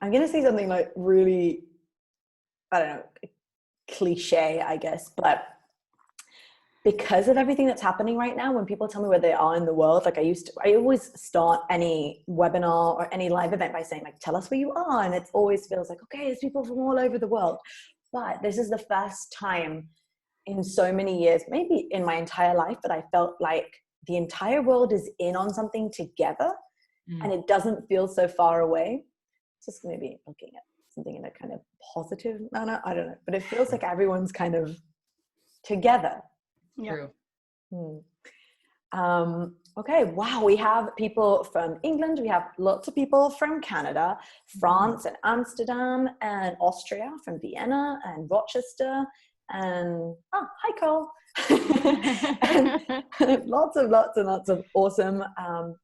I'm going to say something like really, I don't know, cliche, I guess, but because of everything that's happening right now, when people tell me where they are in the world, like I always start any webinar or any live event by saying like, tell us where you are. And it always feels like, okay, there's people from all over the world. But this is the first time in so many years, maybe in my entire life, that I felt like the entire world is in on something together and it doesn't feel so far away. Just maybe looking at something in a kind of positive manner. I don't know, but it feels like everyone's kind of together. True. Okay, wow, we have people from England, we have lots of people from Canada, France and Amsterdam, and Austria, from Vienna and Rochester, and hi Cole. And lots and lots of awesome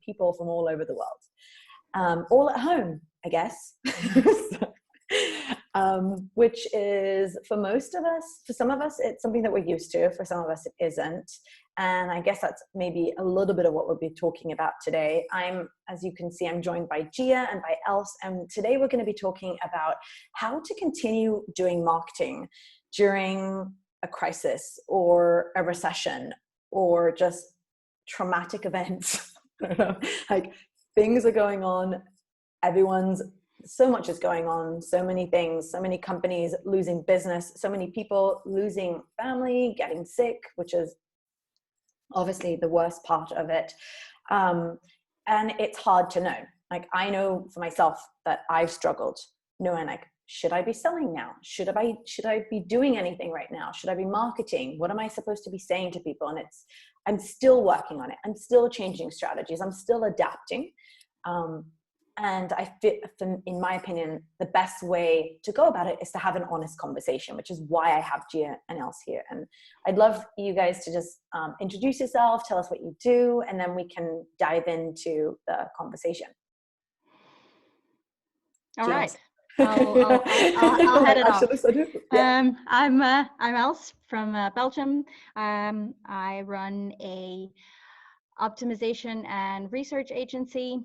people from all over the world, all at home, I guess. Which is, for most of us, for some of us, it's something that we're used to. For some of us, it isn't. And I guess that's maybe a little bit of what we'll be talking about today. As you can see, I'm joined by Gia and by Els. And today we're going to be talking about how to continue doing marketing during a crisis or a recession or just traumatic events. I don't know. Like, things are going on. So much is going on, so many things, so many companies losing business, so many people losing family, getting sick, which is obviously the worst part of it. And it's hard to know. Like, I know for myself that I've struggled knowing, like, should I be selling now? Should I be doing anything right now? Should I be marketing? What am I supposed to be saying to people? And I'm still working on it. I'm still changing strategies. I'm still adapting. And in my opinion, the best way to go about it is to have an honest conversation, which is why I have Gia and Els here. And I'd love you guys to just introduce yourself, tell us what you do, and then we can dive into the conversation. All right. I'll head it off. Yeah. I'm Els from Belgium. I run a optimization and research agency.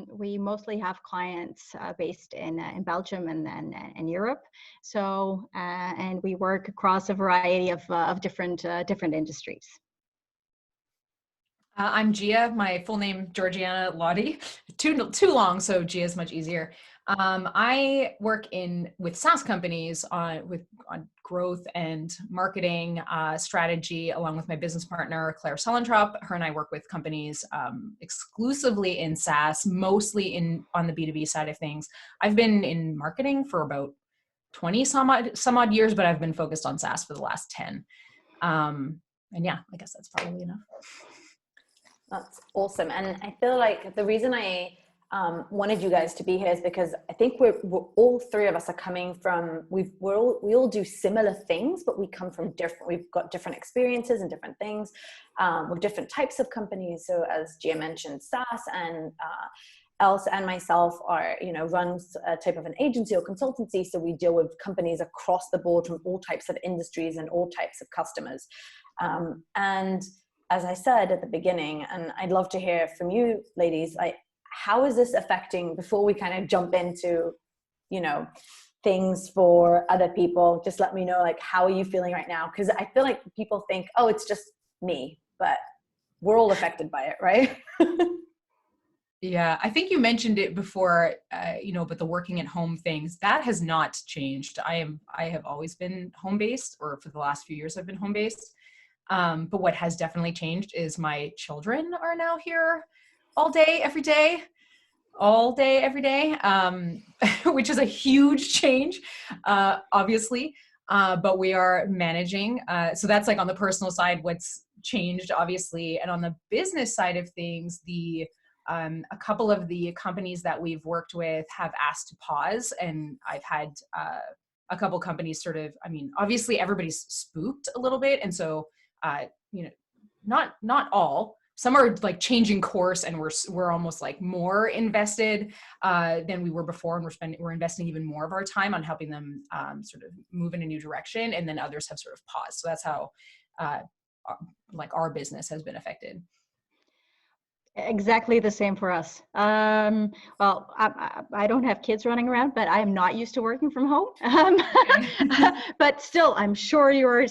We mostly have clients based in Belgium and Europe. So, and we work across a variety of different industries. I'm Gia. My full name, Gia Laudi. Too long, so Gia is much easier. I work with SaaS companies on growth and marketing strategy, along with my business partner, Claire Sellentrop. Her and I work with companies exclusively in SaaS, mostly on the B2B side of things. I've been in marketing for about 20 some odd years, but I've been focused on SaaS for the last 10. And yeah, I guess that's probably enough. That's awesome. And I feel like the reason I wanted you guys to be here is because I think we're all three of us are coming from, we all do similar things, but we come from we've got different experiences and different things. We're different types of companies. So as Gia mentioned, SaaS, and Els and myself runs a type of an agency or consultancy. So we deal with companies across the board from all types of industries and all types of customers. And as I said at the beginning, and I'd love to hear from you ladies, how is this affecting, before we kind of jump into, things for other people, just let me know, like, how are you feeling right now? Because I feel like people think, oh, it's just me, but we're all affected by it, right? Yeah, I think you mentioned it before, but the working at home things, that has not changed. I have always been home-based, or for the last few years I've been home-based. But what has definitely changed is my children are now here all day, every day, which is a huge change, obviously. But we are managing. So that's like on the personal side, what's changed, obviously. And on the business side of things, a couple of the companies that we've worked with have asked to pause. And I've had a couple companies obviously everybody's spooked a little bit. And so, not all. Some are like changing course, and we're almost like more invested than we were before, and we're investing even more of our time on helping them sort of move in a new direction. And then others have sort of paused. So that's how our business has been affected. Exactly the same for us. Well, I don't have kids running around, but I am not used to working from home. But still, I'm sure your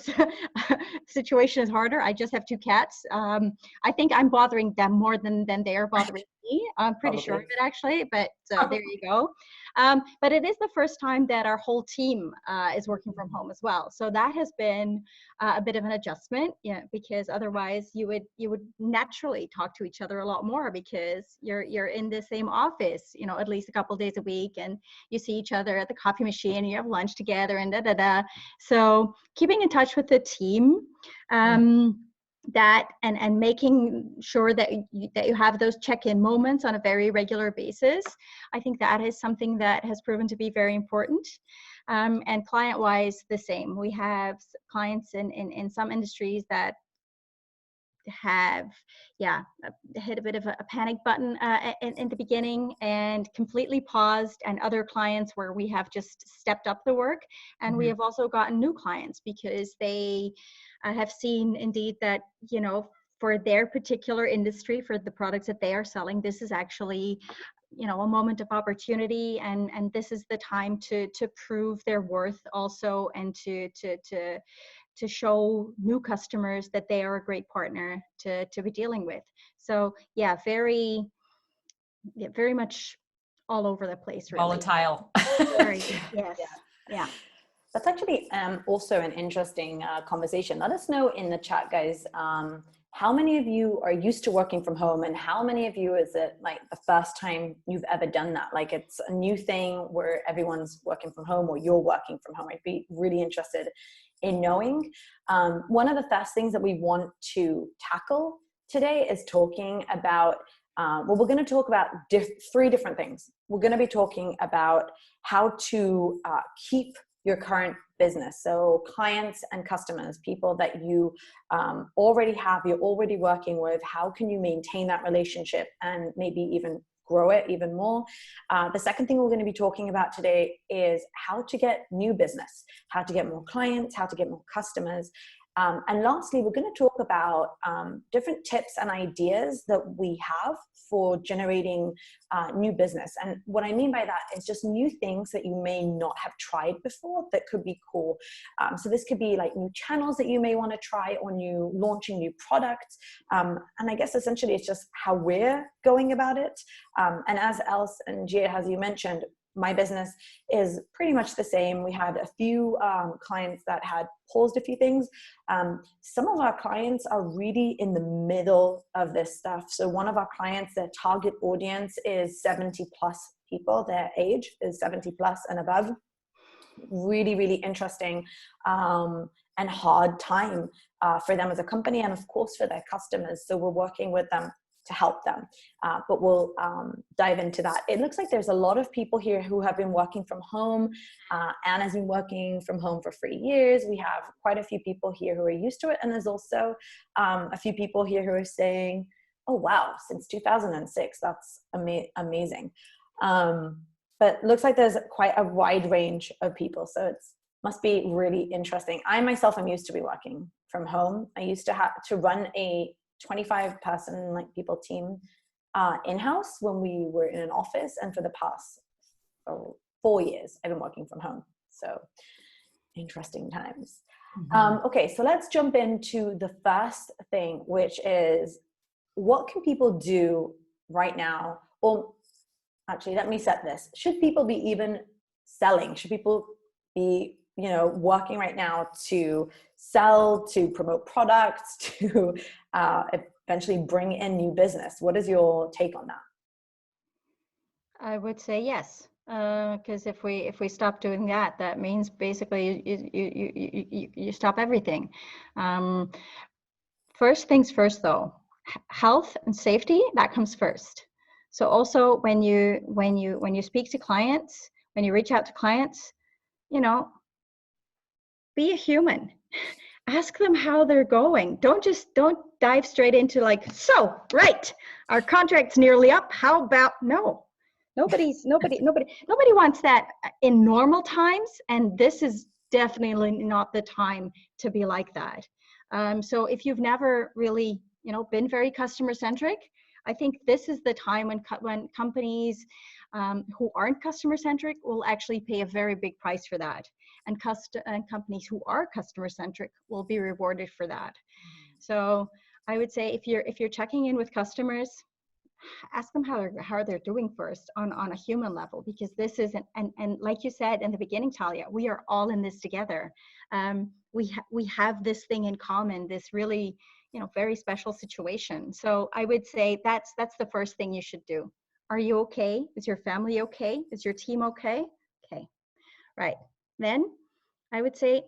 situation is harder. I just have 2 cats. I think I'm bothering them more than they are bothering me. I'm pretty sure of it, actually, but there you go. But it is the first time that our whole team is working from home as well. So that has been a bit of an adjustment, yeah, because otherwise you would naturally talk to each other a lot more because you're in the same office, you know, at least a couple of days a week, and you see each other at the coffee machine and you have lunch together and So keeping in touch with the team, that and making sure that you have those check-in moments on a very regular basis. I think that is something that has proven to be very important. And client-wise, the same. We have clients in some industries that have, hit a bit of a panic button in the beginning and completely paused, and other clients where we have just stepped up the work. And we have also gotten new clients because they have seen indeed that, you know, for their particular industry, for the products that they are selling, this is actually, you know, a moment of opportunity, and this is the time to prove their worth also, and to show new customers that they are a great partner to be dealing with. So yeah, very much all over the place, really. Volatile. Very, yes. Yeah. That's actually also an interesting conversation. Let us know in the chat, guys, how many of you are used to working from home, and how many of you is it like the first time you've ever done that? Like it's a new thing where everyone's working from home, or you're working from home. I'd be really interested in knowing. One of the first things that we want to tackle today is talking about, we're going to talk about 3 different things. We're going to be talking about how to keep your current business. So clients and customers, people that you already have, you're already working with, how can you maintain that relationship and maybe even grow it even more? The second thing we're going to be talking about today is how to get new business, how to get more clients, how to get more customers. And lastly, we're going to talk about different tips and ideas that we have for generating new business. And what I mean by that is just new things that you may not have tried before that could be cool. So this could be like new channels that you may want to try, or launching new products. And I guess essentially it's just how we're going about it. And as Els and Gia, as you mentioned, my business is pretty much the same. We had a few clients that had paused a few things. Some of our clients are really in the middle of this stuff. So one of our clients, their target audience is 70 plus people. Their age is 70 plus and above. Really, really interesting and hard time for them as a company, and of course for their customers. So we're working with them to help them. But we'll dive into that. It looks like there's a lot of people here who have been working from home. Anna's been working from home for 3 years. We have quite a few people here who are used to it. And there's also a few people here who are saying, oh, wow, since 2006, that's amazing. But looks like there's quite a wide range of people. So it must be really interesting. I myself am used to be working from home. I used to have to run a 25 person like people team in-house when we were in an office, and for the past 4 years I've been working from home. So interesting times. Okay, so let's jump into the first thing, which is what can people do right now? Or actually, let me set this. Should people be even selling? Should people be, you know, working right now to sell, to promote products, to eventually bring in new business? What is your take on that? I would say yes, because if we stop doing that, that means basically you stop everything. First things first, though, health and safety, that comes first. So also when you speak to clients, when you reach out to clients, you know, be a human. Ask them how they're going. Don't dive straight into like, so right, our contract's nearly up. How about no? Nobody wants that in normal times, and this is definitely not the time to be like that. So if you've never really, you know, been very customer centric, I think this is the time when companies who aren't customer-centric will actually pay a very big price for that. And companies who are customer-centric will be rewarded for that. So I would say if you're checking in with customers, ask them how they're doing first on a human level, because this isn't, and like you said in the beginning, Talia, we are all in this together. We have this thing in common, this really, very special situation. So I would say that's the first thing you should do. Are you okay? Is your family okay? Is your team okay? Okay, right. Then I would say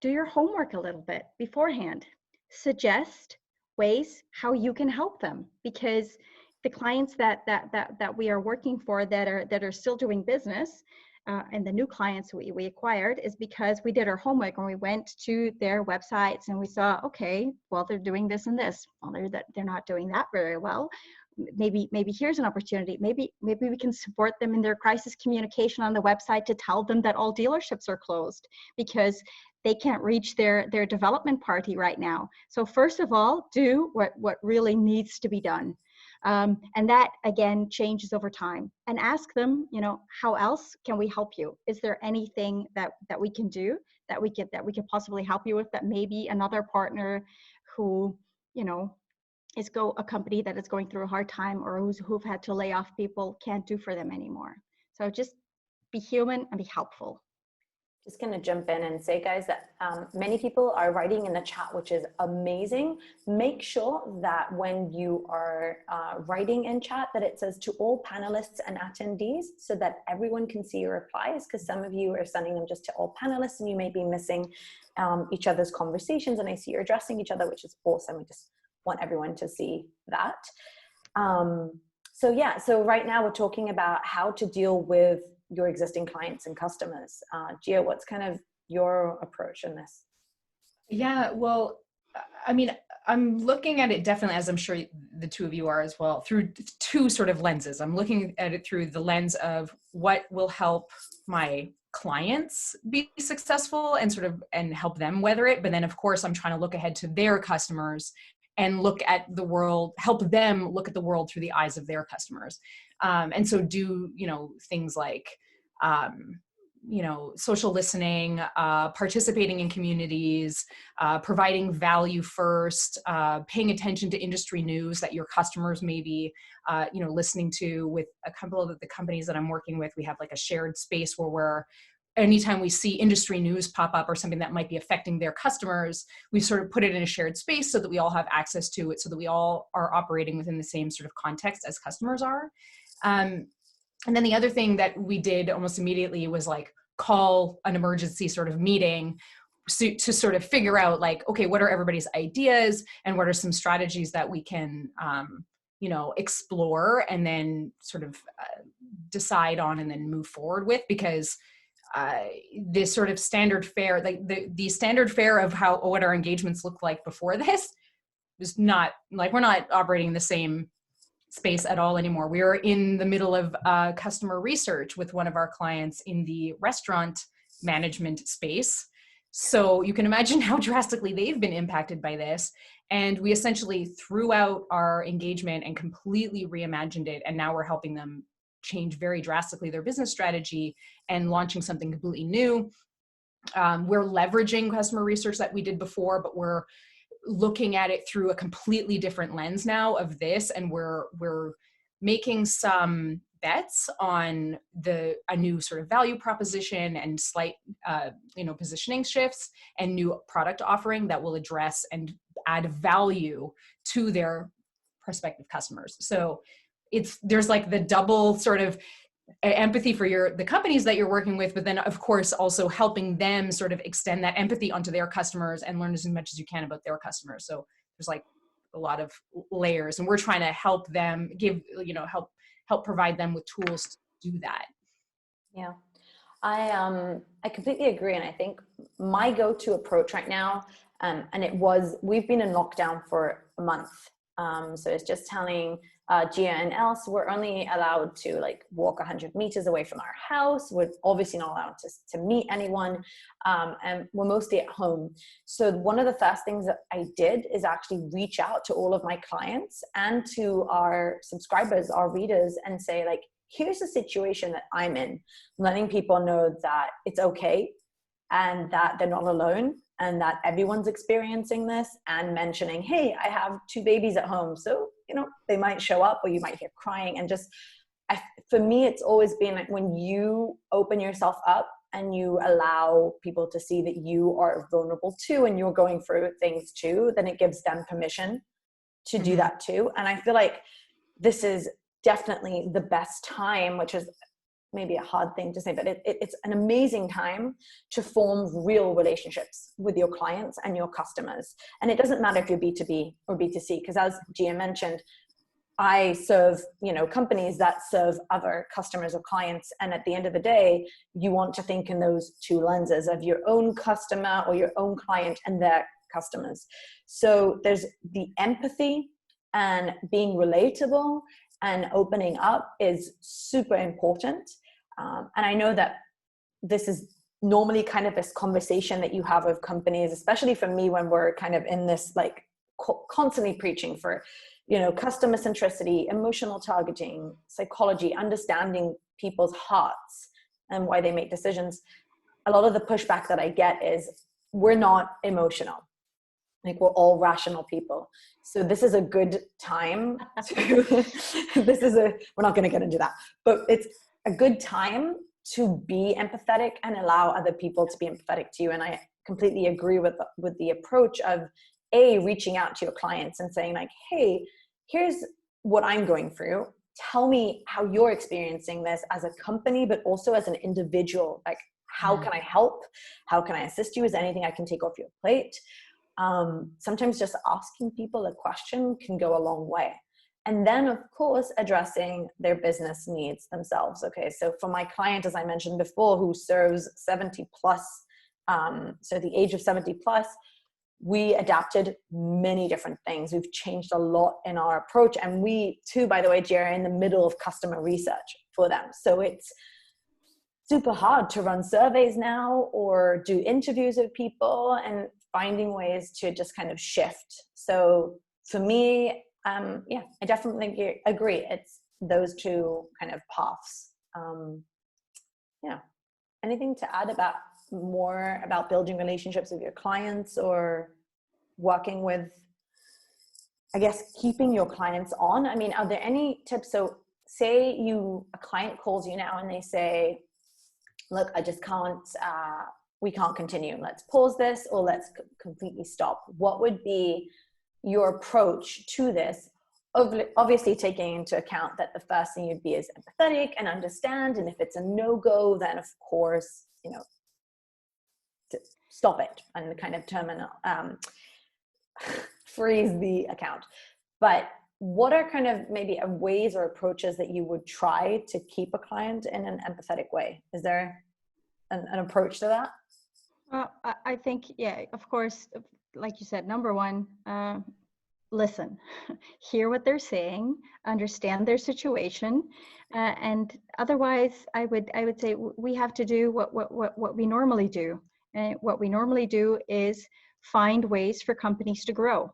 do your homework a little bit beforehand. Suggest ways how you can help them, because the clients that we are working for that are still doing business, and the new clients we acquired, is because we did our homework and we went to their websites and we saw, okay, well, they're doing this and this. Well, they're not doing that very well. Maybe here's an opportunity. Maybe we can support them in their crisis communication on the website to tell them that all dealerships are closed because they can't reach their development party right now. So first of all, do what really needs to be done. And that again changes over time, and ask them, how else can we help you? Is there anything that we can do that we could possibly help you with, that maybe another partner who, is a company that is going through a hard time or who've had to lay off people can't do for them anymore. So just be human and be helpful. Just going to jump in and say, guys, that many people are writing in the chat, which is amazing. Make sure that when you are writing in chat that it says to all panelists and attendees, so that everyone can see your replies, because some of you are sending them just to all panelists and you may be missing each other's conversations. And I see you're addressing each other, which is awesome. We just want everyone to see that. So right now we're talking about how to deal with your existing clients and customers. Gia, what's kind of your approach in this? Yeah, well, I mean, I'm looking at it definitely, as I'm sure the two of you are as well, through two sort of lenses. I'm looking at it through the lens of what will help my clients be successful and help them weather it. But then of course I'm trying to look ahead to their customers and look at the world, help them look at the world through the eyes of their customers. And so do, things like, social listening, participating in communities, providing value first, paying attention to industry news that your customers may be, listening to. With a couple of the companies that I'm working with, we have like a shared space where anytime we see industry news pop up or something that might be affecting their customers, we sort of put it in a shared space so that we all have access to it, so that we all are operating within the same sort of context as customers are. And then the other thing that we did almost immediately was like call an emergency sort of meeting to sort of figure out like, okay, what are everybody's ideas and what are some strategies that we can, explore and then sort of decide on and then move forward with, because this sort of standard fare, like the standard fare of what our engagements look like before this is not like, we're not operating in the same space at all anymore. We are in the middle of customer research with one of our clients in the restaurant management space. So you can imagine how drastically they've been impacted by this. And we essentially threw out our engagement and completely reimagined it. And now we're helping them change very drastically their business strategy and launching something completely new. We're leveraging customer research that we did before, but we're looking at it through a completely different lens now of this. And we're making some bets on a new sort of value proposition and slight, positioning shifts and new product offering that will address and add value to their prospective customers. So there's like the double sort of empathy for the companies that you're working with, but then of course also helping them sort of extend that empathy onto their customers and learn as much as you can about their customers. So there's like a lot of layers, and we're trying to help them help provide them with tools to do that. Yeah, I completely agree. And I think my go-to approach right now, we've been in lockdown for a month. So it's just telling Gia and Els, we're only allowed to like walk 100 meters away from our house. We're obviously not allowed to meet anyone, and we're mostly at home. So one of the first things that I did is actually reach out to all of my clients and to our subscribers, our readers, and say like, here's the situation that I'm in, letting people know that it's okay and that they're not alone and that everyone's experiencing this, and mentioning, hey, I have 2 babies at home. So, you know, they might show up or you might hear crying. And just, for me, it's always been like when you open yourself up and you allow people to see that you are vulnerable too, and you're going through things too, then it gives them permission to do that too. And I feel like this is definitely the best time, which is maybe a hard thing to say, but it's an amazing time to form real relationships with your clients and your customers. And it doesn't matter if you're B2B or B2C, because as Gia mentioned, I serve, you know, companies that serve other customers or clients. And at the end of the day, you want to think in those 2 lenses of your own customer or your own client and their customers. So there's the empathy and being relatable and opening up is super important. And I know that this is normally kind of this conversation that you have with companies, especially for me, when we're kind of in this like constantly preaching for, you know, customer centricity, emotional targeting, psychology, understanding people's hearts and why they make decisions. A lot of the pushback that I get is we're not emotional. Like, we're all rational people. So this is a good time to, we're not going to get into that, but it's a good time to be empathetic and allow other people to be empathetic to you. And I completely agree with the approach of reaching out to your clients and saying like, hey, here's what I'm going through. Tell me how you're experiencing this as a company, but also as an individual. Like, how can I help? How can I assist you? Is there anything I can take off your plate? Sometimes just asking people a question can go a long way. And then, of course, addressing their business needs themselves. Okay, so for my client, as I mentioned before, who serves 70 plus, so the age of 70 plus, we adapted many different things. We've changed a lot in our approach. And we too, by the way, Gia, are in the middle of customer research for them. So it's super hard to run surveys now or do interviews with people, and finding ways to just kind of shift. So for me, I definitely agree. It's those 2 kind of paths. Anything to add more about building relationships with your clients or working with, I guess, keeping your clients on? I mean, are there any tips? So say a client calls you now and they say, look, I just can't, we can't continue. Let's pause this, or let's completely stop. What would be your approach to this? Obviously taking into account that the first thing you'd be is empathetic and understand. And if it's a no-go, then of course, you know, to stop it and kind of freeze the account. But what are kind of maybe ways or approaches that you would try to keep a client in an empathetic way? Is there an approach to that? I think, yeah, of course, like you said, number one, listen, hear what they're saying, understand their situation, and otherwise, I would say we have to do what we normally do. And what we normally do is find ways for companies to grow.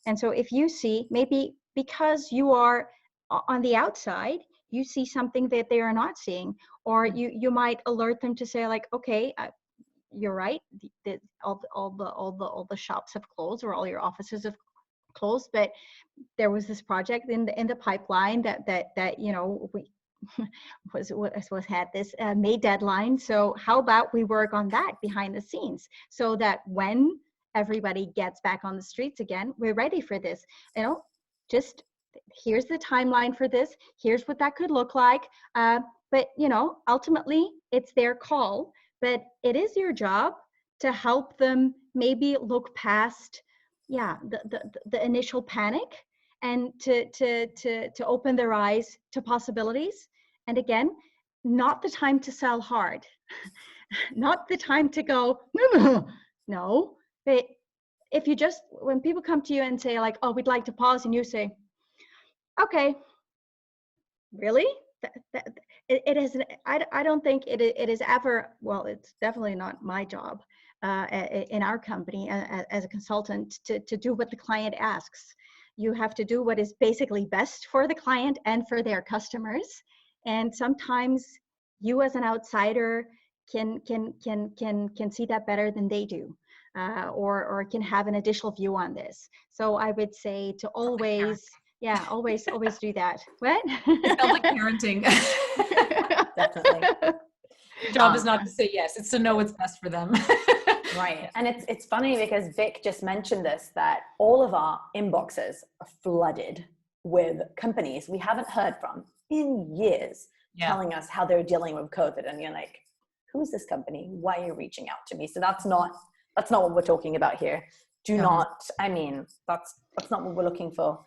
And so if you see, maybe because you are on the outside, you see something that they are not seeing, or you might alert them to say like, okay, you're right, all the shops have closed, or all your offices have closed, but there was this project in the pipeline that you know, we had this May deadline. So how about we work on that behind the scenes, so that when everybody gets back on the streets again, we're ready for this. You know, just here's the timeline for this. Here's what that could look like. But you know, ultimately, it's their call. But it is your job to help them maybe look past, the initial panic, and to open their eyes to possibilities. And again, not the time to sell hard, not the time to go, no. But if you just, when people come to you and say like, oh, we'd like to pause, and you say, okay, Really? It is. I don't think it is ever. Well, it's definitely not my job in our company as a consultant to do what the client asks. You have to do what is basically best for the client and for their customers. And sometimes you, as an outsider, can see that better than they do, or can have an additional view on this. So I would say to always. Yeah, always do that. What? It sounds like parenting. Definitely. Job is not to say yes, it's to know what's best for them. Right. And it's funny because Vic just mentioned this, that all of our inboxes are flooded with companies we haven't heard from in years, telling us how they're dealing with COVID. And you're like, who's this company? Why are you reaching out to me? So that's not what we're talking about here. That's not what we're looking for.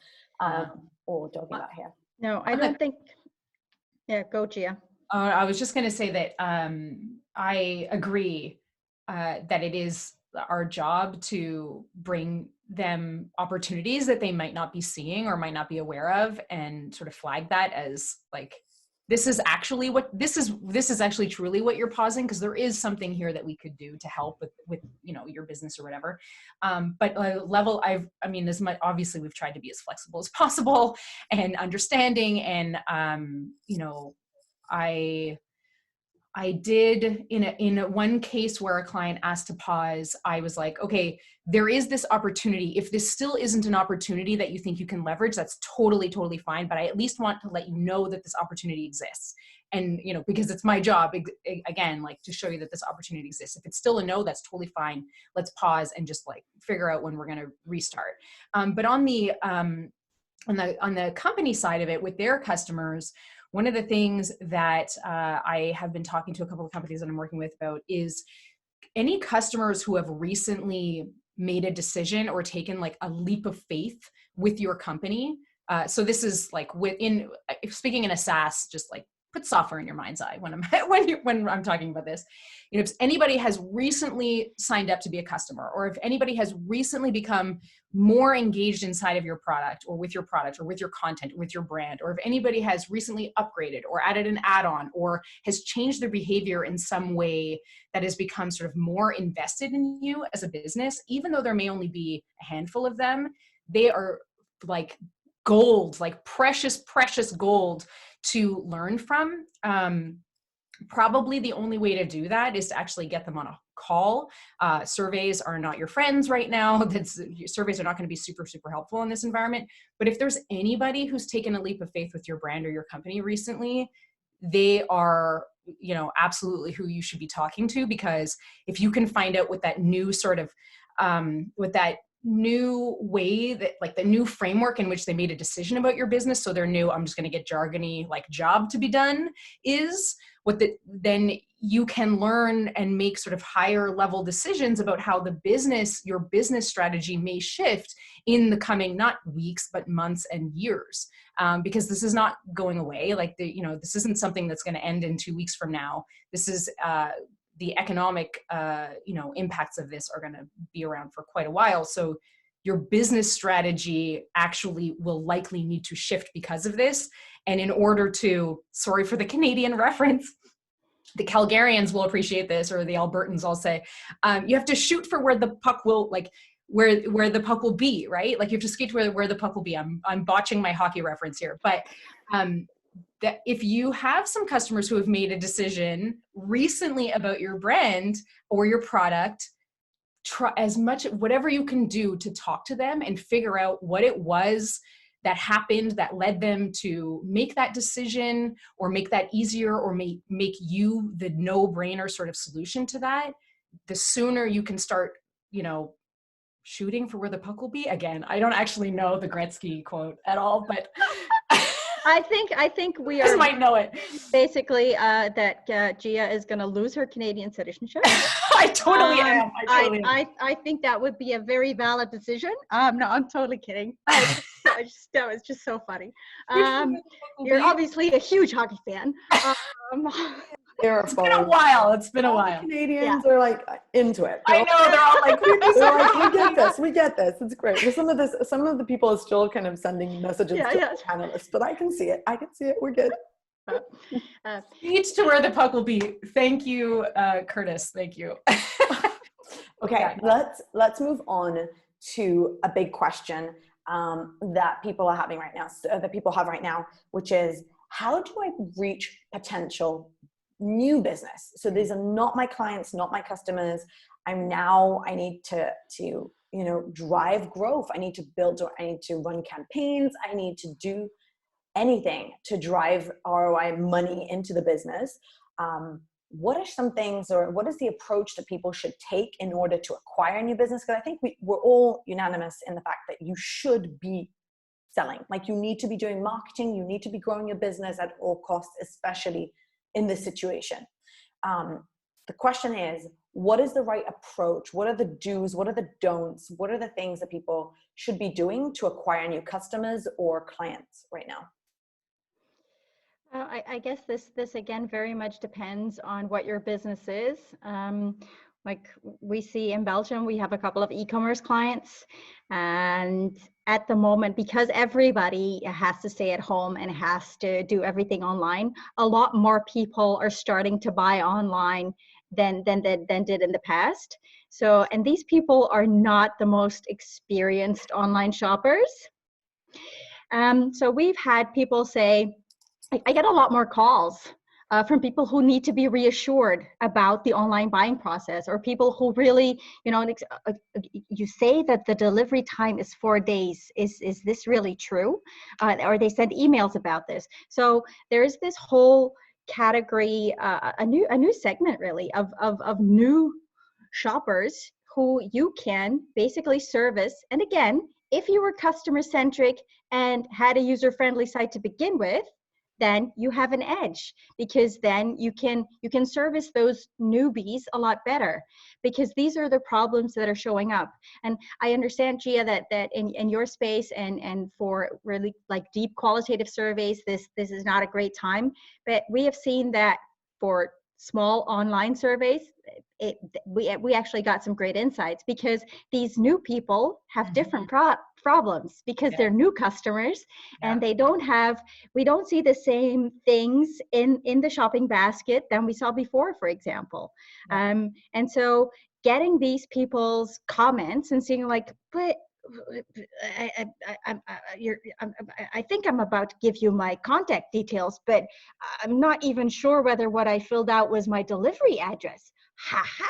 Or talking about here. No, I don't think. Yeah, go, Gia. I was just going to say that I agree that it is our job to bring them opportunities that they might not be seeing or might not be aware of, and sort of flag that as like, this is actually truly what you're pausing, because there is something here that we could do to help with your business or whatever. But obviously we've tried to be as flexible as possible and understanding. And I did in one case where a client asked to pause, I was like, okay, there is this opportunity. If this still isn't an opportunity that you think you can leverage, that's totally fine. But I at least want to let you know that this opportunity exists. And, because it's my job, again, like, to show you that this opportunity exists. If it's still a no, that's totally fine. Let's pause and just like figure out when we're going to restart. But on the company side of it, with their customers, one of the things that I have been talking to a couple of companies that I'm working with about is any customers who have recently made a decision or taken like a leap of faith with your company. So this is like speaking in a SaaS, just like put software in your mind's eye when I'm talking about this. If anybody has recently signed up to be a customer, or if anybody has recently become more engaged inside of your product or with your content, or with your brand, or if anybody has recently upgraded or added an add-on or has changed their behavior in some way that has become sort of more invested in you as a business, even though there may only be a handful of them, they are like gold, like precious gold to learn from. Probably the only way to do that is to actually get them on a call. Surveys are not your friends right now. Surveys are not going to be super helpful in this environment. But if there's anybody who's taken a leap of faith with your brand or your company recently, they are, absolutely who you should be talking to. Because if you can find out what that new sort of, with that new way, that like the new framework in which they made a decision about your business, so their new, I'm just going to get jargony, like job to be done is then you can learn and make sort of higher level decisions about how your business strategy may shift in the coming, not weeks, but months and years. Because this is not going away. Like this isn't something that's going to end in 2 weeks from now. This is, the economic, impacts of this are going to be around for quite a while. So your business strategy actually will likely need to shift because of this. And in order to, sorry for the Canadian reference, the Calgarians will appreciate this, or the Albertans, I'll say, you have to shoot for where the puck will, like, where the puck will be, right? Like you have to skate to where the puck will be. I'm botching my hockey reference here, but that if you have some customers who have made a decision recently about your brand or your product, try as much, whatever you can do to talk to them and figure out what it was that happened that led them to make that decision, or make that easier, or make you the no-brainer sort of solution to that. The sooner you can start, shooting for where the puck will be. Again, I don't actually know the Gretzky quote at all, but I think we just might know it. Basically, that Gia is going to lose her Canadian citizenship. I totally am. I think that would be a very valid decision. No, I'm totally kidding. It's just so funny. You're obviously a huge hockey fan. It's been a while. It's been a while. Canadians are like into it. I know, they're all like, they're like, we get this. It's great. But some of the people are still kind of sending messages to the panelists, but I can see it. We're good. Speech to where the puck will be. Thank you, Curtis. Thank you. Okay, let's move on to a big question that people are having right now, which is, how do I reach potential new business? So these are not my clients, not my customers. I need to drive growth. I need to run campaigns. I need to do anything to drive ROI money into the business. What are some things, or what is the approach that people should take in order to acquire a new business? Because I think we're all unanimous in the fact that you should be selling. Like, you need to be doing marketing. You need to be growing your business at all costs, especially in this situation. The question is, what is the right approach? What are the do's? What are the don'ts? What are the things that people should be doing to acquire new customers or clients right now? I guess this again very much depends on what your business is. Like we see in Belgium, we have a couple of e-commerce clients, and at the moment, because everybody has to stay at home and has to do everything online, a lot more people are starting to buy online than did in the past. So, and these people are not the most experienced online shoppers. So we've had people say, I get a lot more calls from people who need to be reassured about the online buying process, or people who really, you say that the delivery time is 4 days. Is this really true? Or they send emails about this. So there's this whole category, a new segment really of new shoppers who you can basically service. And again, if you were customer centric and had a user-friendly site to begin with, then you have an edge, because then you can service those newbies a lot better, because these are the problems that are showing up. And I understand, Gia, that in your space and for really like deep qualitative surveys, this is not a great time, but we have seen that for small online surveys, we actually got some great insights, because these new people have different problems, because they're new customers and we don't see the same things in the shopping basket than we saw before, for example. And so getting these people's comments and seeing like, but I think I'm about to give you my contact details, but I'm not even sure whether what I filled out was my delivery address. Ha ha.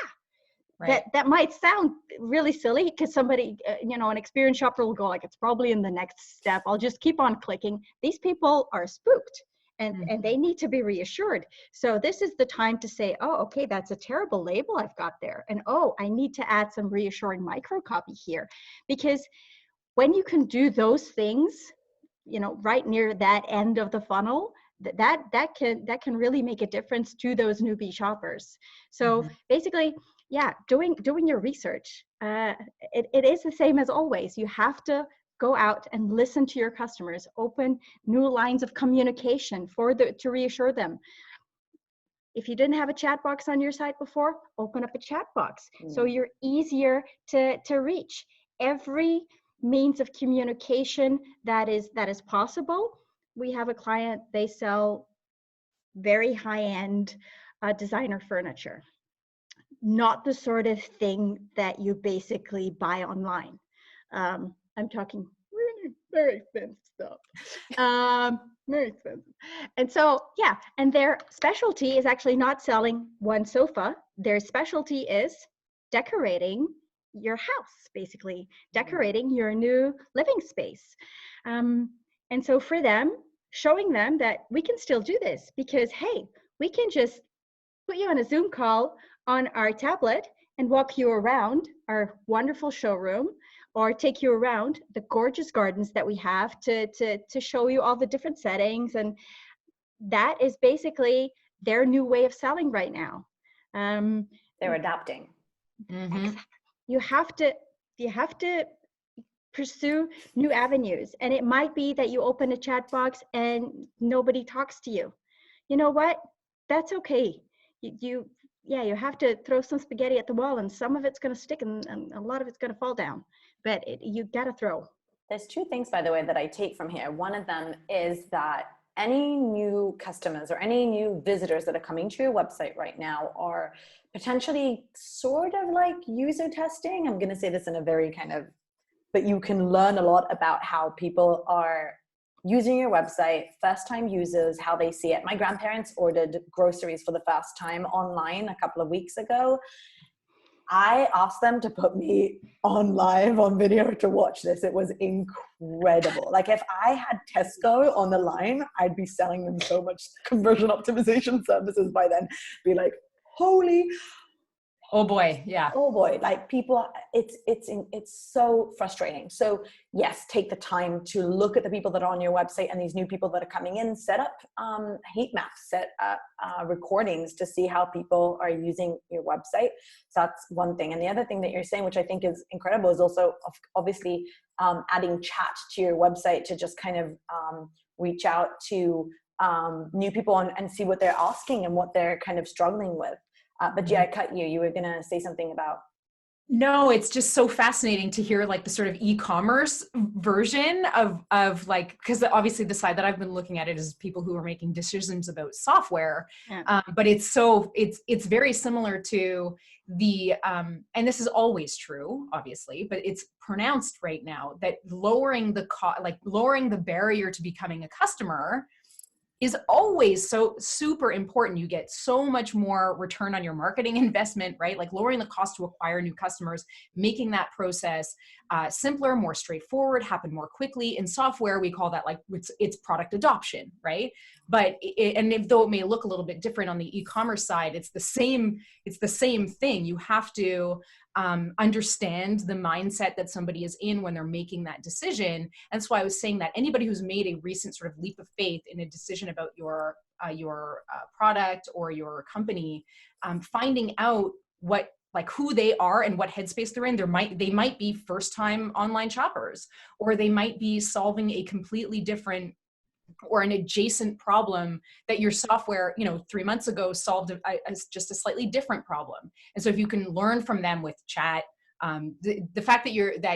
Right. That might sound really silly, because somebody, an experienced shopper will go like, it's probably in the next step. I'll just keep on clicking. These people are spooked. And they need to be reassured. So this is the time to say, oh, okay, that's a terrible label I've got there. And oh, I need to add some reassuring microcopy here. Because when you can do those things, right near that end of the funnel, that can really make a difference to those newbie shoppers. So basically, doing your research. It is the same as always. You have to go out and listen to your customers, open new lines of communication to reassure them. If you didn't have a chat box on your site before, open up a chat box so you're easier to reach. Every means of communication that is possible. We have a client, they sell very high-end designer furniture. Not the sort of thing that you basically buy online. I'm talking really very expensive stuff. Very expensive. And so, and their specialty is actually not selling one sofa. Their specialty is decorating your house, basically, decorating your new living space. And so for them, showing them that we can still do this, because, hey, we can just put you on a Zoom call on our tablet and walk you around our wonderful showroom, or take you around the gorgeous gardens that we have to show you all the different settings. And that is basically their new way of selling right now. They're adapting. Exactly. You have to pursue new avenues. And it might be that you open a chat box and nobody talks to you. You know what? That's okay. you have to throw some spaghetti at the wall, and some of it's going to stick and a lot of it's going to fall down, but you got to throw. There's two things, by the way, that I take from here. One of them is that any new customers or any new visitors that are coming to your website right now are potentially sort of like user testing. I'm going to say this in a very kind of, but you can learn a lot about how people are using your website, first time users, how they see it. My grandparents ordered groceries for the first time online a couple of weeks ago. I asked them to put me on live on video to watch this. It was incredible. Like if I had Tesco on the line, I'd be selling them so much conversion optimization services by then. Be like, holy, oh boy, yeah. Oh boy, like people, it's so frustrating. So yes, take the time to look at the people that are on your website and these new people that are coming in, set up heat maps, set up recordings to see how people are using your website. So that's one thing. And the other thing that you're saying, which I think is incredible, is also obviously adding chat to your website to just kind of reach out to new people and see what they're asking and what they're kind of struggling with. But Gia, I cut you. You were going to say something about. No, it's just so fascinating to hear like the sort of e-commerce version of like, because obviously the side that I've been looking at it is people who are making decisions about software. Yeah. But it's very similar to the, and this is always true, obviously, but it's pronounced right now that lowering the barrier to becoming a customer is always so super important. You get so much more return on your marketing investment, right? Like lowering the cost to acquire new customers, making that process simpler, more straightforward, happen more quickly. In software, we call that like it's product adoption, right? But though it may look a little bit different on the e-commerce side, it's the same thing. You have to understand the mindset that somebody is in when they're making that decision. And that's why I was saying that anybody who's made a recent sort of leap of faith in a decision about your product or your company, finding out who they are and what headspace they're in. They might be first time online shoppers, or they might be solving a completely different or an adjacent problem that your software, 3 months ago solved just a slightly different problem. And so if you can learn from them with chat, the fact that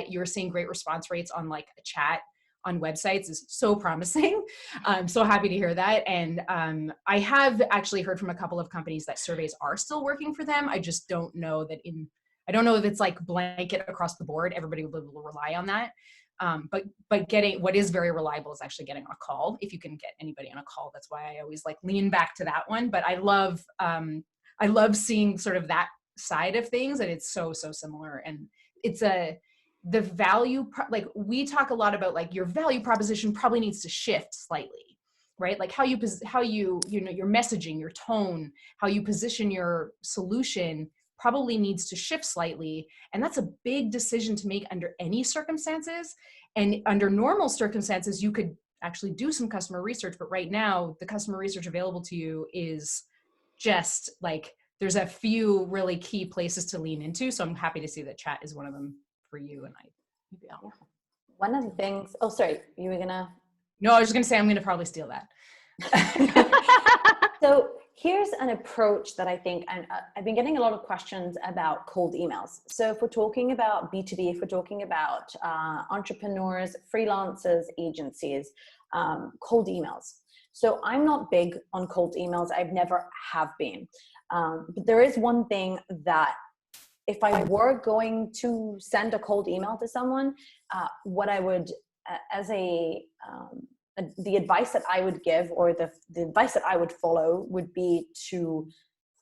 you're seeing great response rates on like a chat on websites is so promising. I'm so happy to hear that. And I have actually heard from a couple of companies that surveys are still working for them. I just don't know I don't know if it's like blanket across the board. Everybody will rely on that. But getting what is very reliable is actually getting on a call. If you can get anybody on a call, that's why I always like lean back to that one. But I love seeing sort of that side of things, and it's so similar. And it's the value, like we talk a lot about like your value proposition probably needs to shift slightly, right? Like how your messaging, your tone, how you position your solution probably needs to shift slightly. And that's a big decision to make under any circumstances. And under normal circumstances, you could actually do some customer research, but right now the customer research available to you is just like, there's a few really key places to lean into. So I'm happy to see that chat is one of them for you. And one of the things, oh, sorry, you were gonna. No, I was just gonna say, I'm gonna probably steal that. So here's an approach that I think, and I've been getting a lot of questions about cold emails. So if we're talking about B2B, if we're talking about entrepreneurs, freelancers, agencies, cold emails. So I'm not big on cold emails. I've never have been. But there is one thing that if I were going to send a cold email to someone, what I would, the advice that I would give, or the advice that I would follow, would be to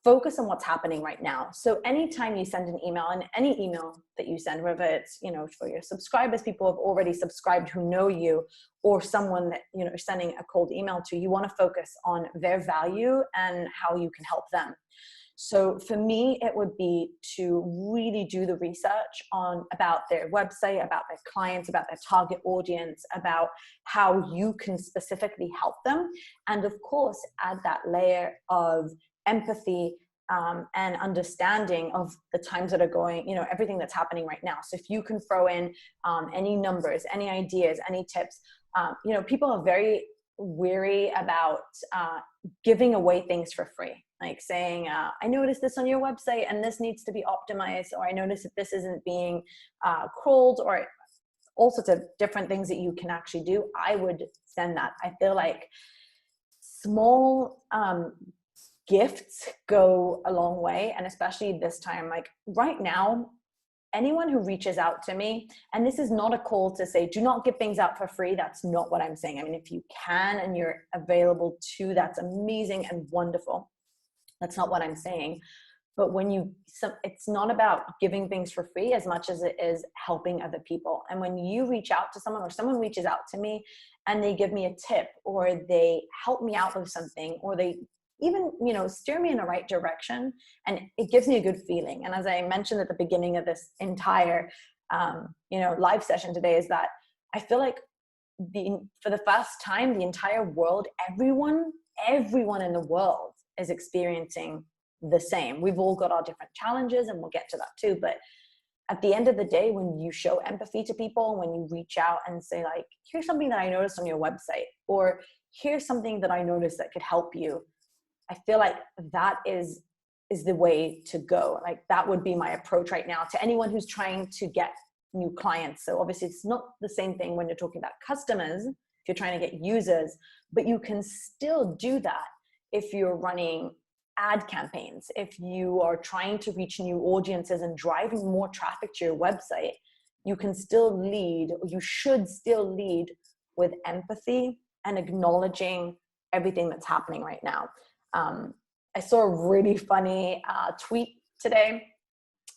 focus on what's happening right now. So anytime you send an email, and any email that you send, whether it's, for your subscribers, people who have already subscribed who know you, or someone that, sending a cold email to, you want to focus on their value and how you can help them. So for me, it would be to really do the research about their website, about their clients, about their target audience, about how you can specifically help them. And of course, add that layer of empathy and understanding of the times that are going, everything that's happening right now. So if you can throw in any numbers, any ideas, any tips, people are very weary about giving away things for free. like saying, I noticed this on your website and this needs to be optimized, or I noticed that this isn't being crawled, or all sorts of different things that you can actually do, I would send that. I feel like small gifts go a long way. And especially this time, like right now, anyone who reaches out to me, and this is not a call to say, do not give things out for free. That's not what I'm saying. I mean, if you can and you're available to, that's amazing and wonderful. That's not what I'm saying. But when it's not about giving things for free as much as it is helping other people. And when you reach out to someone, or someone reaches out to me and they give me a tip, or they help me out with something, or they even, steer me in the right direction, and it gives me a good feeling. And as I mentioned at the beginning of this entire, live session today, is that I feel like for the first time, the entire world, everyone in the world is experiencing the same. We've all got our different challenges, and we'll get to that too. But at the end of the day, when you show empathy to people, when you reach out and say like, here's something that I noticed on your website, or here's something that I noticed that could help you, I feel like that is the way to go. Like that would be my approach right now to anyone who's trying to get new clients. So obviously it's not the same thing when you're talking about customers, if you're trying to get users, but you can still do that if you're running ad campaigns, if you are trying to reach new audiences and driving more traffic to your website. You can still lead, or you should still lead, with empathy and acknowledging everything that's happening right now. I saw a really funny tweet today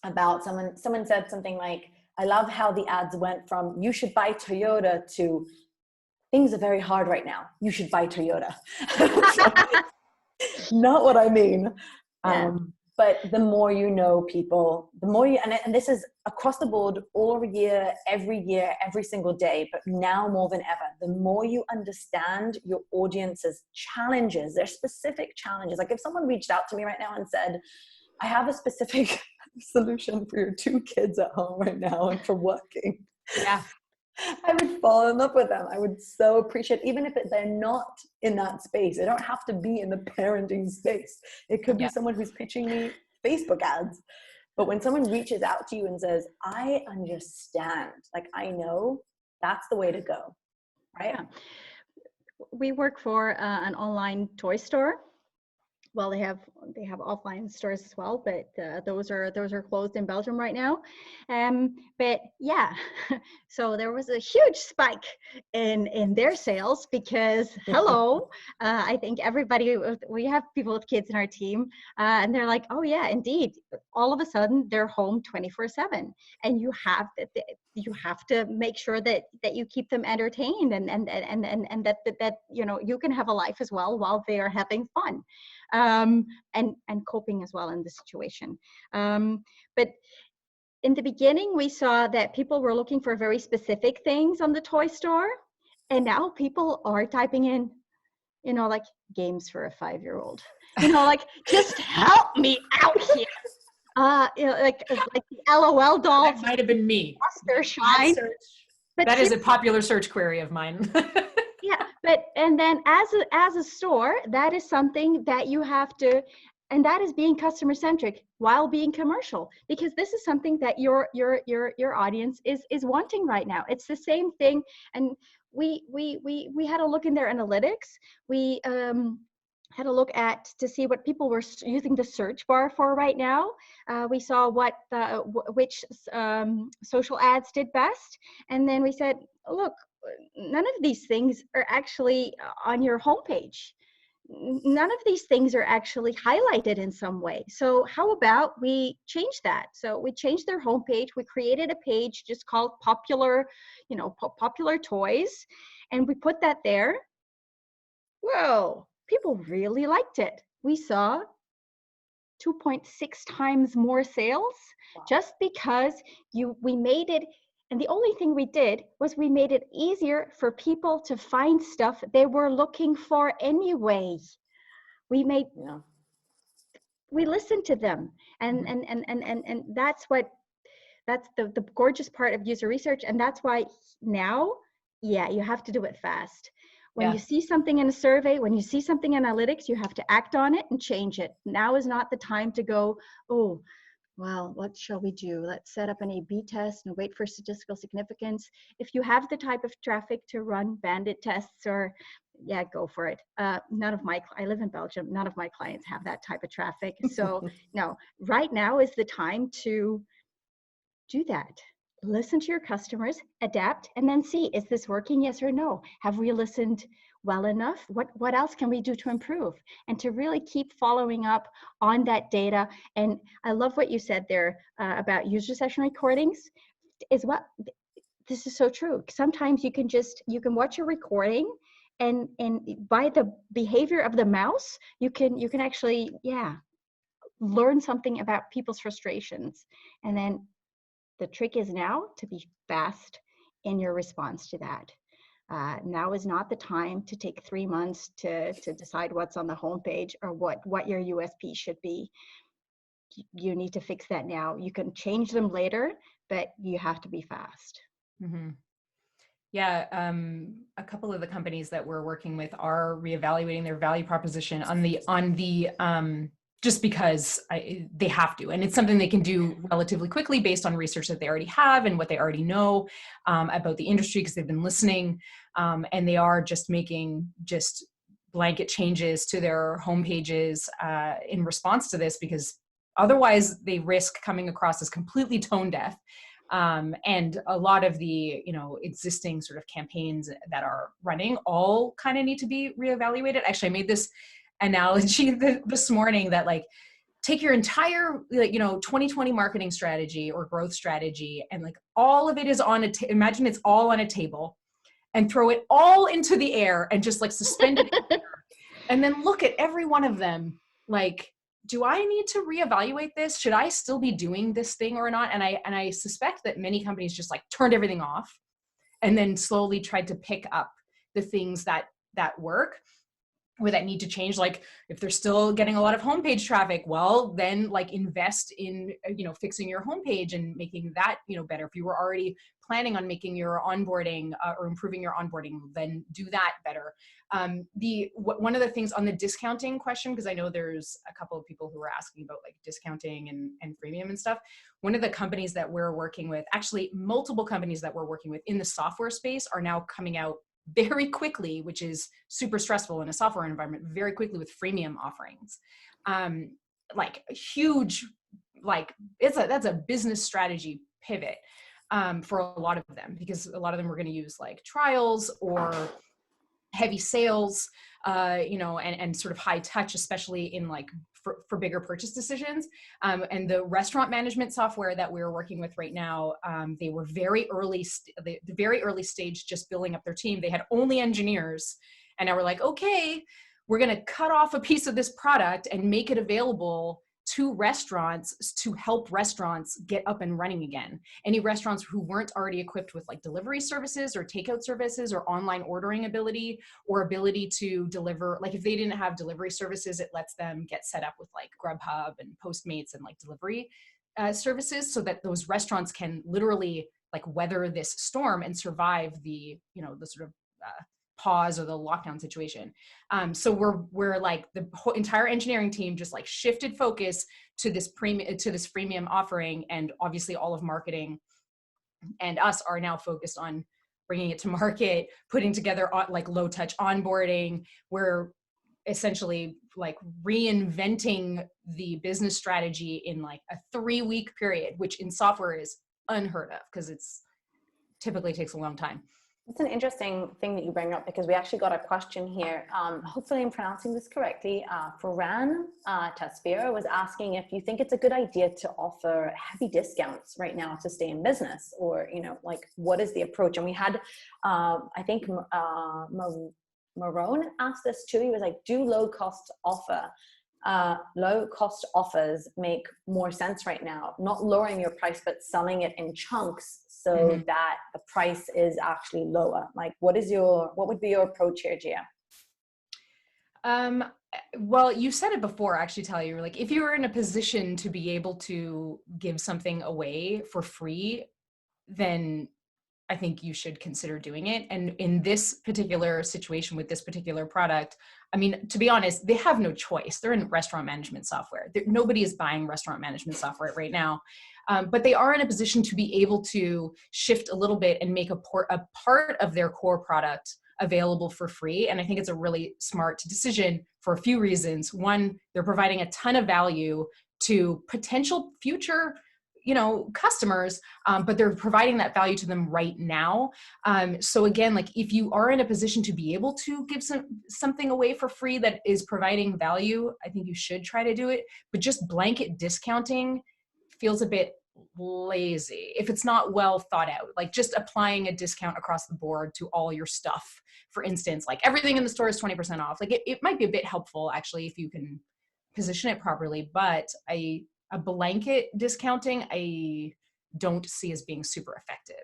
about someone said something like, I love how the ads went from you should buy Toyota to things are very hard right now, you should buy Toyota. Not what I mean. Yeah. But the more you know people, the more you, and this is across the board, all year, every single day, but now more than ever, the more you understand your audience's challenges, their specific challenges. Like if someone reached out to me right now and said, I have a specific solution for your 2 kids at home right now and for working. Yeah. I would fall in love with them. I would so appreciate, even if they're not in that space. They don't have to be in the parenting space. It could be someone who's pitching me Facebook ads. But when someone reaches out to you and says, I understand, like I know, that's the way to go, right? Yeah. We work for an online toy store. Well, they have offline stores as well, but those are closed in Belgium right now. But yeah, so there was a huge spike in their sales because hello, I think everybody, we have people with kids in our team, and they're like, oh yeah, indeed. All of a sudden, they're home 24/7, and you have to make sure that you keep them entertained and that you can have a life as well while they are having fun. And coping as well in the situation. But in the beginning, we saw that people were looking for very specific things on the toy store. And now people are typing in, like games for a 5-year-old, like just help me out here. Like the LOL dolls. That might have been me. Their shine. That is a popular search query of mine. Yeah, and then as a store, that is something that you have to, and that is being customer centric while being commercial, because this is something that your audience is wanting right now. It's the same thing, and we had a look in their analytics. We had a look to see what people were using the search bar for right now. We saw which social ads did best, and then we said, look, none of these things are actually on your homepage. None of these things are actually highlighted in some way. So how about we change that? So we changed their homepage. We created a page just called popular toys, and we put that there. Whoa, people really liked it. We saw 2.6 times more sales. Wow. Just because we made it. And the only thing we did was we made it easier for people to find stuff they were looking for anyway. We listened to them, and that's the gorgeous part of user research, and that's why now, you have to do it fast. When you see something in a survey, when you see something in analytics, you have to act on it and change it. Now is not the time to go, oh, well, what shall we do? Let's set up an A/B test and wait for statistical significance. If you have the type of traffic to run bandit tests, or yeah, go for it. I live in Belgium. None of my clients have that type of traffic. So no, right now is the time to do that. Listen to your customers, adapt, and then see, is this working? Yes or no? Have we listened well enough? What else can we do to improve? And to really keep following up on that data. And I love what you said there about user session recordings. This is so true. Sometimes you can watch a recording, and by the behavior of the mouse, you can actually learn something about people's frustrations. And then the trick is now to be fast in your response to that. Now is not the time to take 3 months to decide what's on the homepage or what your USP should be. You need to fix that now. You can change them later, but you have to be fast. Mm-hmm. Yeah, a couple of the companies that we're working with are reevaluating their value proposition on the just because they have to, and it's something they can do relatively quickly based on research that they already have and what they already know about the industry, because they've been listening, and they are just making blanket changes to their homepages in response to this, because otherwise they risk coming across as completely tone deaf. And a lot of the, existing sort of campaigns that are running all kind of need to be reevaluated. Actually, I made this analogy this morning that, like, take your entire 2020 marketing strategy or growth strategy, and like all of it is on imagine it's all on a table, and throw it all into the air and just like suspend it in the air, and then look at every one of them like, do I need to reevaluate this? Should I still be doing this thing or not? And I suspect that many companies just like turned everything off and then slowly tried to pick up the things that work or that need to change. Like if they're still getting a lot of homepage traffic, well, then like invest in, fixing your homepage and making that, better. If you were already planning on making your onboarding or improving your onboarding, then do that better. One of the things on the discounting question, because I know there's a couple of people who are asking about like discounting and freemium and stuff. One of the companies that we're working with, actually multiple companies that we're working with in the software space, are now coming out very quickly, which is super stressful in a software environment, very quickly with freemium offerings. Like huge, like that's a business strategy pivot for a lot of them, because a lot of them were going to use like trials or heavy sales, and sort of high touch, especially in like for bigger purchase decisions. And the restaurant management software that we're working with right now, they were very early stage, just building up their team. They had only engineers, and now we're like, okay, we're going to cut off a piece of this product and make it available to restaurants to help restaurants get up and running again. Any restaurants who weren't already equipped with like delivery services or takeout services or online ordering ability or ability to deliver, like if they didn't have delivery services, it lets them get set up with like Grubhub and Postmates and like delivery services, so that those restaurants can literally like weather this storm and survive the sort of pause or the lockdown situation. So we're like the whole entire engineering team just like shifted focus to this freemium offering, and obviously all of marketing and us are now focused on bringing it to market, putting together like low touch onboarding. We're essentially like reinventing the business strategy in like a 3-week period, which in software is unheard of because it's typically takes a long time. It's an interesting thing that you bring up, because we actually got a question here. Hopefully I'm pronouncing this correctly. Ferran Tasvira was asking if you think it's a good idea to offer heavy discounts right now to stay in business, or, like what is the approach? And we had, I think Marone asked this too. He was like, do low cost offers make more sense right now? Not lowering your price, but selling it in chunks so that the price is actually lower. Like, what would be your approach here, Gia? Well, you said it before, actually, Talia. You were like, if you were in a position to be able to give something away for free, then I think you should consider doing it. And in this particular situation with this particular product, I mean, to be honest, they have no choice. They're in restaurant management software. Nobody is buying restaurant management software right now. But they are in a position to be able to shift a little bit and make a part of their core product available for free. And I think it's a really smart decision for a few reasons. One, they're providing a ton of value to potential future, customers, but they're providing that value to them right now. So again, like if you are in a position to be able to give something away for free that is providing value, I think you should try to do it. But just blanket discounting feels a bit lazy if it's not well thought out. Like just applying a discount across the board to all your stuff, for instance, like everything in the store is 20% off. Like it might be a bit helpful actually if you can position it properly, but a blanket discounting I don't see as being super effective.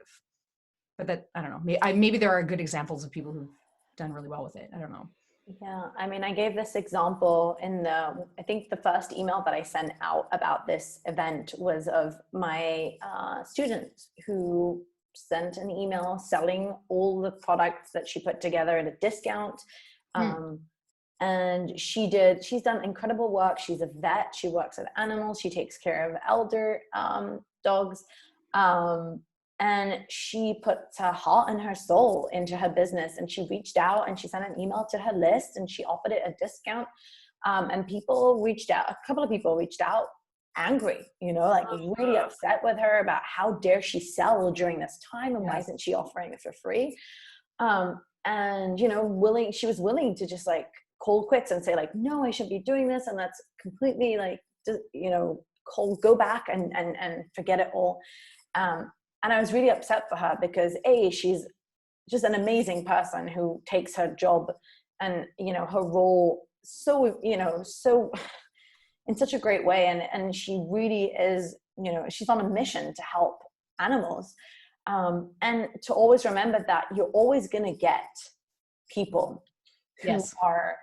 But that, I don't know, maybe there are good examples of people who've done really well with it. I don't know. Yeah, I mean, I gave this example in I think the first email that I sent out about this event was of my student who sent an email selling all the products that she put together at a discount. And she's done incredible work. She's a vet. She works with animals. She takes care of elder dogs. And she puts her heart and her soul into her business. And she reached out and she sent an email to her list and she offered it a discount. And people reached out, a couple of people reached out angry, like really upset with her about how dare she sell during this time and why isn't she offering it for free? And, she was willing to just like cold quits and say like, no, I shouldn't be doing this. And that's completely like, go back and forget it all. And I was really upset for her because she's just an amazing person who takes her job and, her role so in such a great way. And she really is, she's on a mission to help animals. And to always remember that you're always going to get people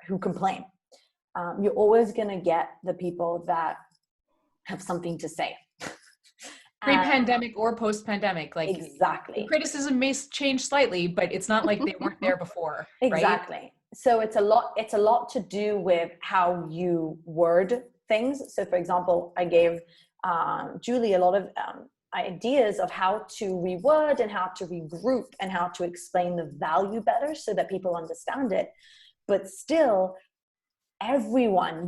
who complain. You're always going to get the people that have something to say. Pre-pandemic or post-pandemic, like exactly. Criticism may change slightly, but it's not like they weren't there before. Exactly. Right? So it's a lot to do with how you word things. So for example, I gave Julie a lot of ideas of how to reword and how to regroup and how to explain the value better so that people understand it. But still, everyone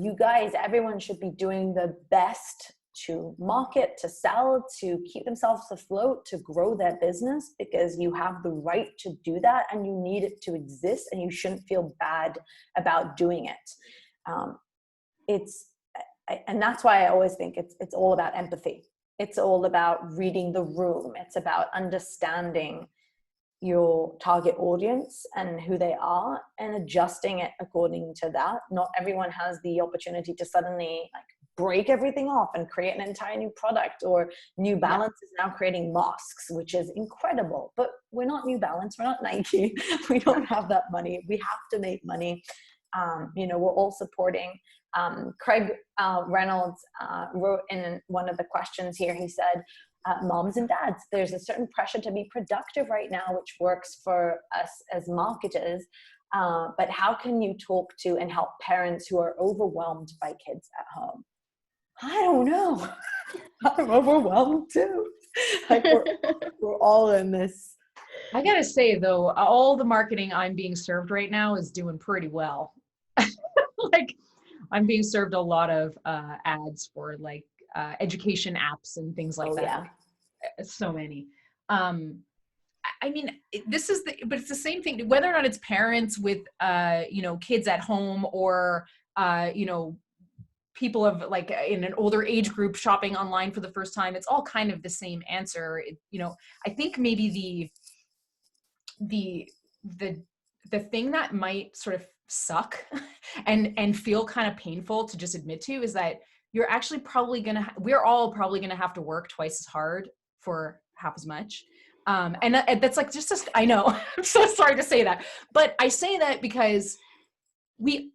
should be doing the best to market, to sell, to keep themselves afloat, to grow their business, because you have the right to do that and you need it to exist and you shouldn't feel bad about doing it. And that's why I always think it's all about empathy. It's all about reading the room. It's about understanding your target audience and who they are and adjusting it according to that. Not everyone has the opportunity to suddenly like break everything off and create an entire new product, or New Balance is now creating masks, which is incredible, but we're not New Balance, we're not Nike. We don't have that money. We have to make money. We're all supporting. Craig Reynolds wrote in one of the questions here, he said, moms and dads, there's a certain pressure to be productive right now, which works for us as marketers. But how can you talk to and help parents who are overwhelmed by kids at home? I don't know. I'm overwhelmed too. Like we're all in this. I gotta say though, all the marketing I'm being served right now is doing pretty well. Like I'm being served a lot of ads for like education apps and things like that. Yeah. So many. I mean, but it's the same thing, whether or not it's parents with, kids at home or, people of like in an older age group shopping online for the first time. It's all kind of the same answer. I think maybe the thing that might sort of suck and feel kind of painful to just admit to is that you're actually we're all probably going to have to work twice as hard for half as much. And that's like, I know, I'm so sorry to say that, but I say that because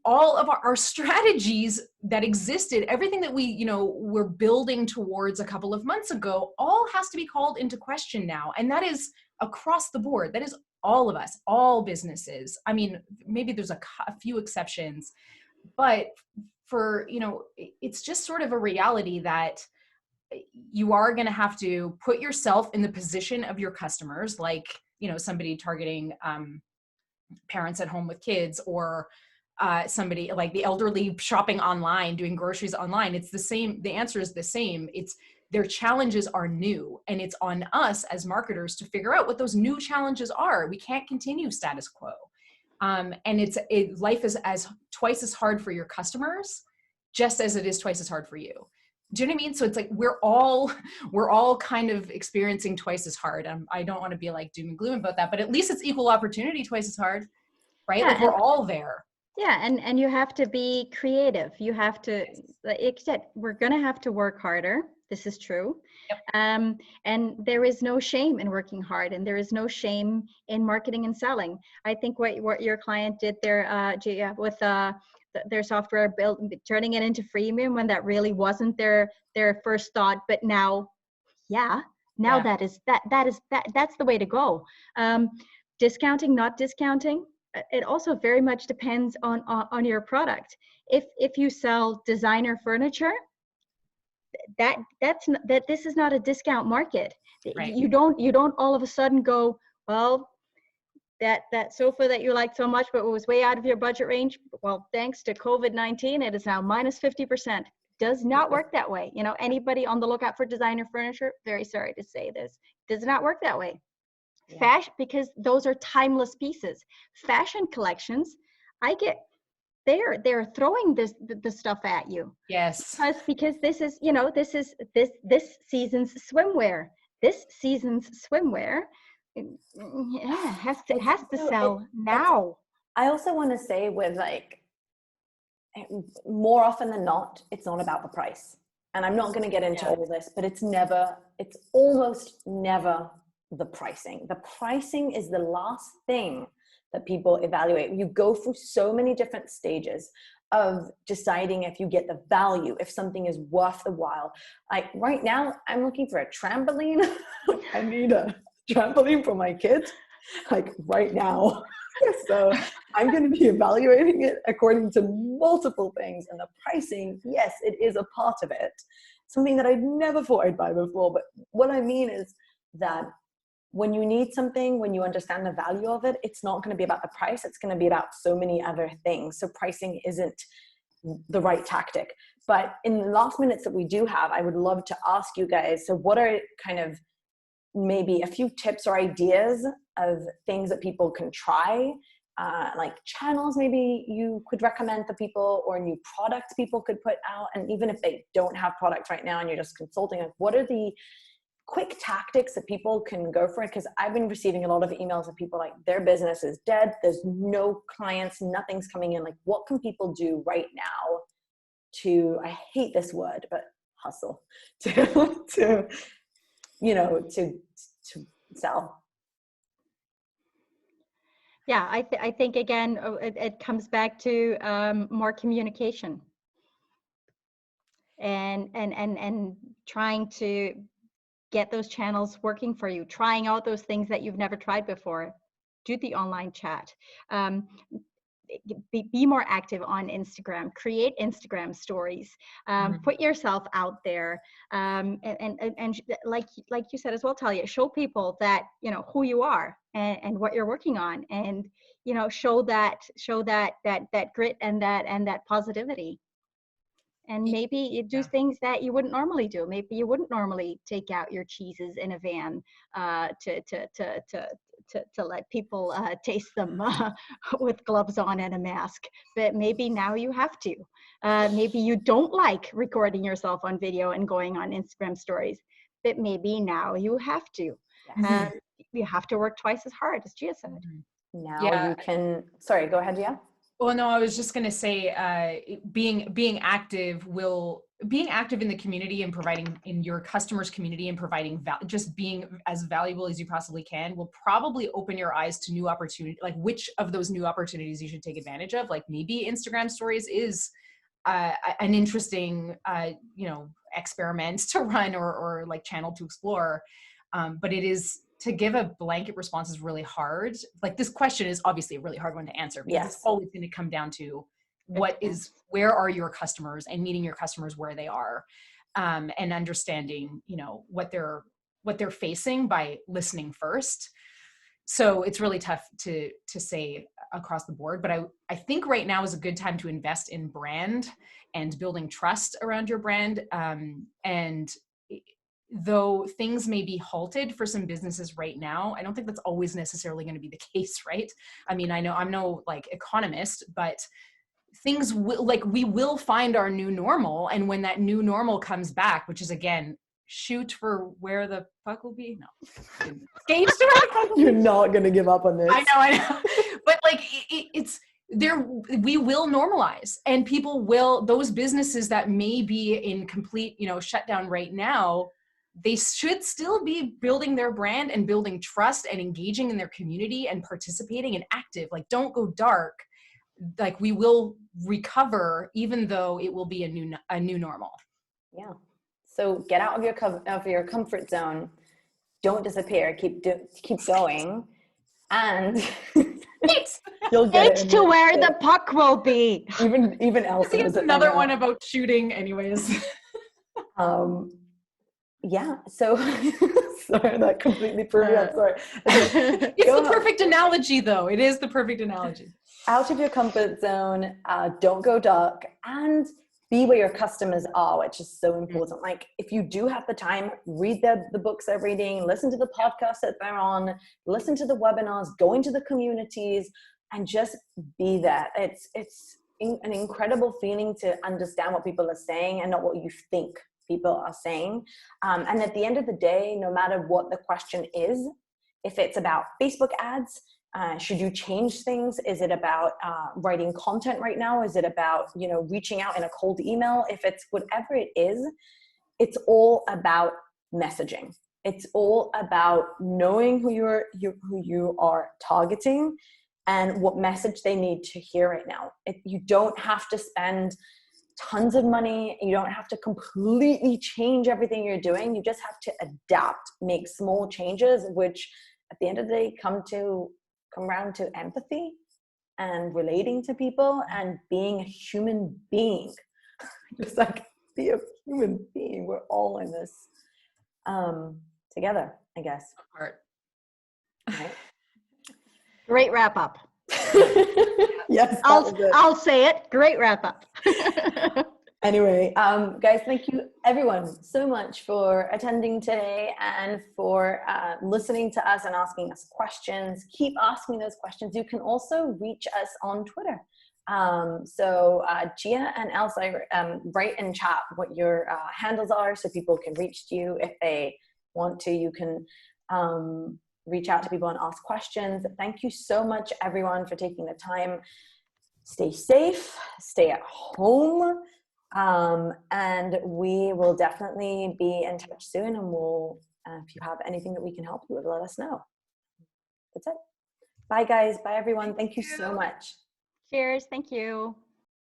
all of our strategies that existed, everything that we, were building towards a couple of months ago, all has to be called into question now. And that is across the board. That is all of us, all businesses. I mean, maybe there's a few exceptions, but for, you know, it's just sort of a reality that you are going to have to put yourself in the position of your customers, like, you know, somebody targeting parents at home with kids, or somebody like the elderly shopping online, doing groceries online. It's the same. The answer is the same. It's their challenges are new, and it's on us as marketers to figure out what those new challenges are. We can't continue status quo. And life is twice as hard for your customers, just as it is twice as hard for you. Do you know what I mean? So it's like, we're all kind of experiencing twice as hard. I don't want to be like doom and gloom about that, but at least it's equal opportunity twice as hard, right? Yeah, like we're all there. Yeah, and you have to be creative. You have to, like you said, we're going to have to work harder. This is true. Yep. And there is no shame in working hard, and there is no shame in marketing and selling. I think what your client did there, Gia, with their software built, turning it into freemium when that really wasn't their first thought, but now, that's the way to go. Discounting, not discounting. It also very much depends on your product. If you sell designer furniture, this is not a discount market. Right. You don't all of a sudden go, well, that sofa that you liked so much but it was way out of your budget range, well, thanks to COVID-19 it is now minus 50%. Does not work that way. You know, anybody on the lookout for designer furniture, very sorry to say this, does not work that way. Yeah. Fashion, because those are timeless pieces. Fashion collections, they're throwing this stuff at you. Yes. Because this is, you know, this season's swimwear. This season's swimwear has to sell now. I also want to say, with like, more often than not, it's not about the price. And I'm not going to get into all this, but it's almost never the pricing. The pricing is the last thing that people evaluate. You go through so many different stages of deciding if you get the value, if something is worth the while. Like right now, I'm looking for a trampoline. I need a trampoline for my kids, like right now. So I'm going to be evaluating it according to multiple things. And the pricing, yes, it is a part of it. Something that I never thought I'd buy before. But what I mean is that when you need something, when you understand the value of it, it's not going to be about the price. It's going to be about so many other things. So pricing isn't the right tactic. But in the last minutes that we do have, I would love to ask you guys, so what are kind of maybe a few tips or ideas of things that people can try, like channels maybe you could recommend to people, or new products people could put out? And even if they don't have products right now and you're just consulting, like what are the quick tactics that people can go for it? Because I've been receiving a lot of emails of people like their business is dead, there's no clients, nothing's coming in. Like what can people do right now to, I hate this word, but hustle to sell? Yeah, I think again, it comes back to more communication and trying to get those channels working for you, trying out those things that you've never tried before. Do the online chat. Be more active on Instagram, create Instagram stories, put yourself out there, and like you said as well, Talia, show people that, you know, who you are and what you're working on, and, you know, show that grit and that positivity. And maybe you do things that you wouldn't normally do. Maybe you wouldn't normally take out your cheeses in a van to let people taste them with gloves on and a mask. But maybe now you have to. Maybe you don't like recording yourself on video and going on Instagram stories. But maybe now you have to. Yes. You have to work twice as hard, as Gia said. Now you can. Sorry, go ahead, Gia. Well, no, I was just going to say, being active in the community and providing in your customers' community and providing just being as valuable as you possibly can will probably open your eyes to new opportunities, like which of those new opportunities you should take advantage of. Like maybe Instagram stories is an interesting, experiment to run or like channel to explore. But it is to give a blanket response is really hard. Like this question is obviously a really hard one to answer because it's always going to come down to where are your customers and meeting your customers where they are, and understanding, you know, what they're facing by listening first. So it's really tough to say across the board, but I think right now is a good time to invest in brand and building trust around your brand. And though things may be halted for some businesses right now, I don't think that's always necessarily going to be the case, right? I mean, I know I'm no like economist, but things we will find our new normal. And when that new normal comes back, which is again, shoot for where the puck will be. No, stage to where the puck will be. You're not going to give up on this. I know. But like it's there, we will normalize, and people will, those businesses that may be in complete, you know, shutdown right now, they should still be building their brand and building trust and engaging in their community and participating and active. Like, don't go dark. Like, we will recover, even though it will be a new normal. Yeah. So get out of your comfort zone. Don't disappear. Keep going, and you'll get it to where the puck will be. Even else. It's another one about shooting, anyways. Yeah. So sorry, that completely proved me. I'm sorry. It's the perfect analogy, though. It is the perfect analogy. Out of your comfort zone. Don't go dark, and be where your customers are, which is so important. Like, if you do have the time, read the books they're reading, listen to the podcasts that they're on, listen to the webinars, go into the communities, and just be there. It's an incredible feeling to understand what people are saying and not what you think people are saying. And at the end of the day, no matter what the question is, if it's about Facebook ads, should you change things? Is it about writing content right now? Is it about, you know, reaching out in a cold email? If it's whatever it is, it's all about messaging. It's all about knowing who you are targeting and what message they need to hear right now. You don't have to spend tons of money. You don't have to completely change everything you're doing. You just have to adapt, make small changes, which at the end of the day come around to empathy and relating to people and being a human being. Just like, be a human being. We're all in this together, I guess. Right? Great wrap up. Yes, I'll say it. Great wrap up. Anyway, guys, thank you everyone so much for attending today and for listening to us and asking us questions. Keep asking those questions. You can also reach us on Twitter. So Gia and Els, write in chat what your handles are so people can reach you if they want to. You can reach out to people and ask questions. Thank you so much, everyone, for taking the time. Stay safe, stay at home. And we will definitely be in touch soon, and we'll, if you have anything that we can help you with, let us know. That's it. Bye guys. Bye everyone. Thank you so much. Cheers. Thank you.